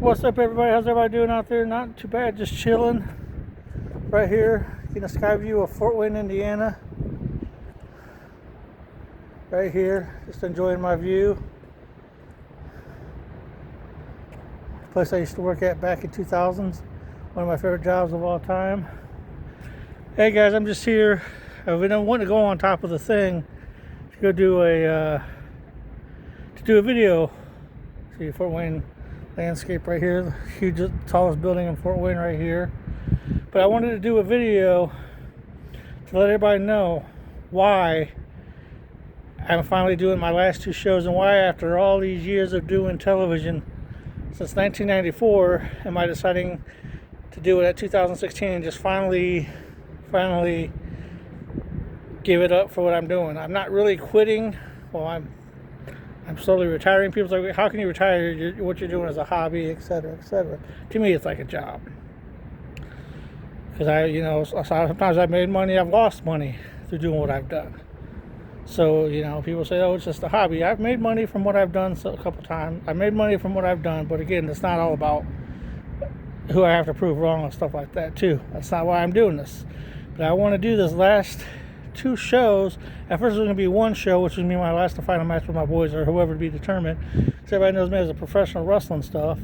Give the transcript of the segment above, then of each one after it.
What's up, everybody? How's everybody doing out there? Not too bad, just chilling right here, getting a sky view of Fort Wayne, Indiana. Right here, just enjoying my view. Place I used to work at back in 2000s, one of my favorite jobs of all time. Hey guys, I'm just here. I've been wanting to go on top of the thing to go do a video. See Fort Wayne landscape right here, the huge, tallest building in Fort Wayne right here. But I wanted to do a video to let everybody know why I'm finally doing my last two shows, and why after all these years of doing television since 1994 am I deciding to do it at 2016 and just finally give it up for what I'm doing. I'm not really quitting. Well, I'm slowly retiring. People's like, how can you retire? What you're doing is a hobby, etc., etc. To me, it's like a job. Because sometimes I've made money, I've lost money through doing what I've done. So, people say, oh, it's just a hobby. I've made money from what I've done a couple times. I made money from what I've done, but again, it's not all about who I have to prove wrong and stuff like that, too. That's not why I'm doing this. But I want to do this last two shows. At first, it was going to be one show, which was going to be my last and final match with my boys, or whoever to be determined. Because everybody knows me as a professional wrestling stuff.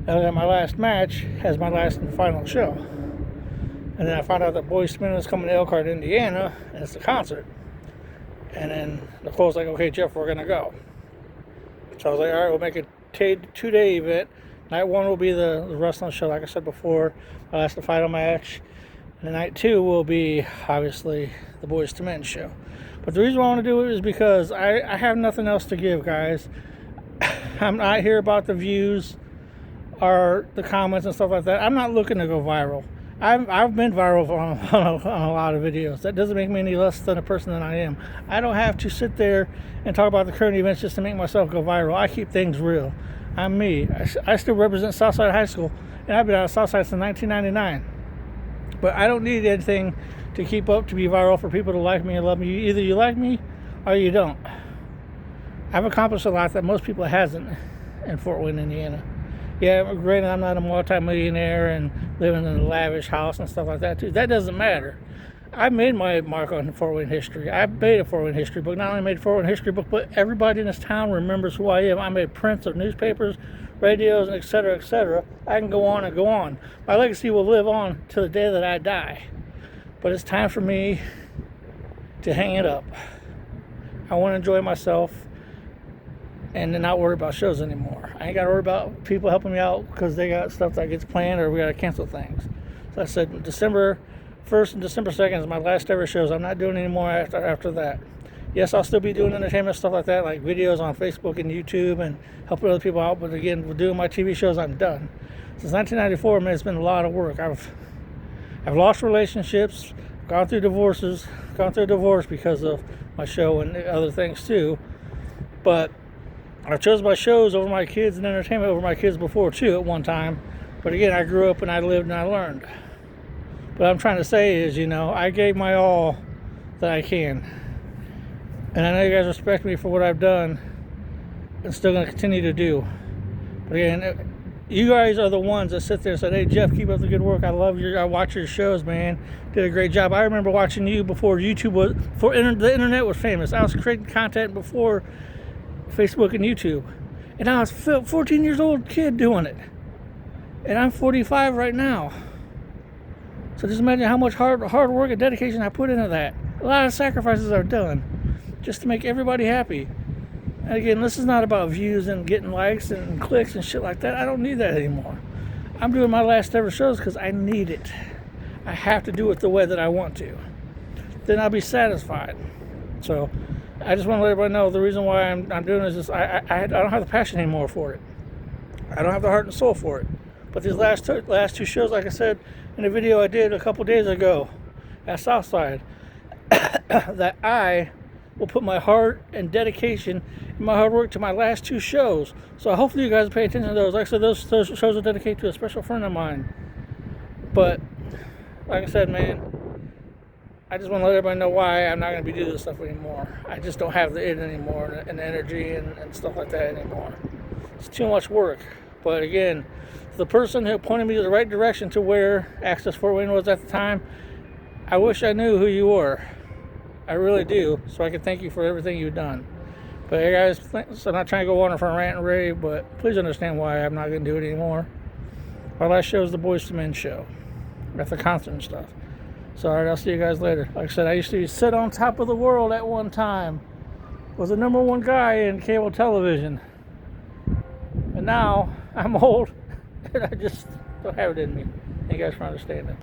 And then my last match as my last and final show. And then I found out that Boyz II Men is coming to Elkhart, Indiana, and it's a concert. And then Nicole's like, okay, Jeff, we're going to go. So I was like, all right, we'll make a two-day event. Night one will be the wrestling show, like I said before, my last and final match. And night two will be, obviously, the Boyz II Men show. But the reason why I want to do it is because I have nothing else to give, guys. I'm not here about the views or the comments and stuff like that. I'm not looking to go viral. I've been viral on a lot of videos. That doesn't make me any less than a person than I am. I don't have to sit there and talk about the current events just to make myself go viral. I keep things real. I'm me. I still represent Southside High School, and I've been out of Southside since 1999. But I don't need anything to keep up to be viral for people to like me and love me. Either you like me or you don't. I've accomplished a lot that most people hasn't in Fort Wayne, Indiana. Yeah, granted, I'm not a multi-millionaire and living in a lavish house and stuff like that, too. That doesn't matter. I made my mark on Fort Wayne history. I made a Fort Wayne history book. Not only made a Fort Wayne history book, but everybody in this town remembers who I am. I made prints of newspapers, radios, etc., etc. I can go on and go on. My legacy will live on till the day that I die. But it's time for me to hang it up. I want to enjoy myself and then not worry about shows anymore. I ain't got to worry about people helping me out because they got stuff that gets planned or we got to cancel things. So I said December 1st and December 2nd is my last ever shows. I'm not doing any more after that. Yes, I'll still be doing entertainment stuff like that, like videos on Facebook and YouTube and helping other people out. But again, with doing my TV shows, I'm done. Since 1994, man, it's been a lot of work. I've lost relationships, gone through divorce because of my show and other things too. But I chose my shows over my kids and entertainment over my kids before too at one time. But again, I grew up and I lived and I learned. What I'm trying to say is, I gave my all that I can. And I know you guys respect me for what I've done and still going to continue to do. But again, you guys are the ones that sit there and say, hey, Jeff, keep up the good work. I watch your shows, man. Did a great job. I remember watching you before the internet was famous. I was creating content before Facebook and YouTube. And I was a 14 years old kid doing it. And I'm 45 right now. So just imagine how much hard work and dedication I put into that. A lot of sacrifices are done just to make everybody happy. And again, this is not about views and getting likes and clicks and shit like that. I don't need that anymore. I'm doing my last ever shows because I need it. I have to do it the way that I want to. Then I'll be satisfied. So I just want to let everybody know the reason why I'm doing this is I don't have the passion anymore for it. I don't have the heart and soul for it. But these last two shows, like I said in a video I did a couple days ago at Southside, that I will put my heart and dedication and my hard work to my last two shows. So hopefully you guys pay attention to those. Like I said, those shows are dedicated to a special friend of mine. But like I said, man, I just want to let everybody know why I'm not going to be doing this stuff anymore. I just don't have the it anymore and the energy and stuff like that anymore. It's too much work. But again, the person who pointed me the right direction to where Access Fort Wayne was at the time, I wish I knew who you were. I really do, so I can thank you for everything you've done. But hey guys, so I'm not trying to go on for a rant and rave, but please understand why I'm not going to do it anymore. Our last show is the Boyz II Men show. At the concert and stuff. So alright, I'll see you guys later. Like I said, I used to sit on top of the world at one time. Was the #1 guy in cable television. And now I'm old and I just don't have it in me. Thank you guys for understanding.